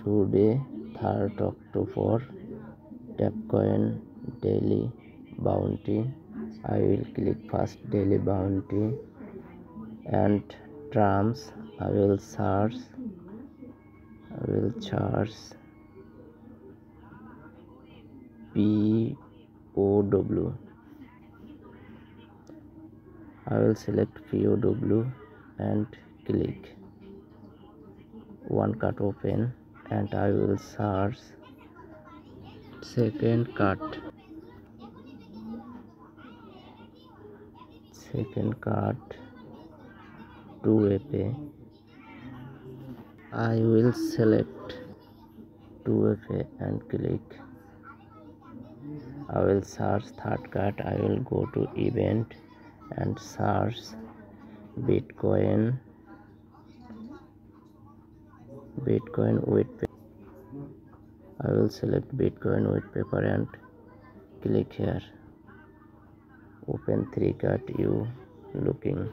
today 3rd October, Tapcoin daily bounty. I will click first daily bounty and terms. I will charge POW. I will select POW and click one card open, and I will search second card 2FA. I will select 2FA and click. I will search third card. I will go to event and search Bitcoin white paper. I will select Bitcoin white paper and click here. Open 3 card you looking.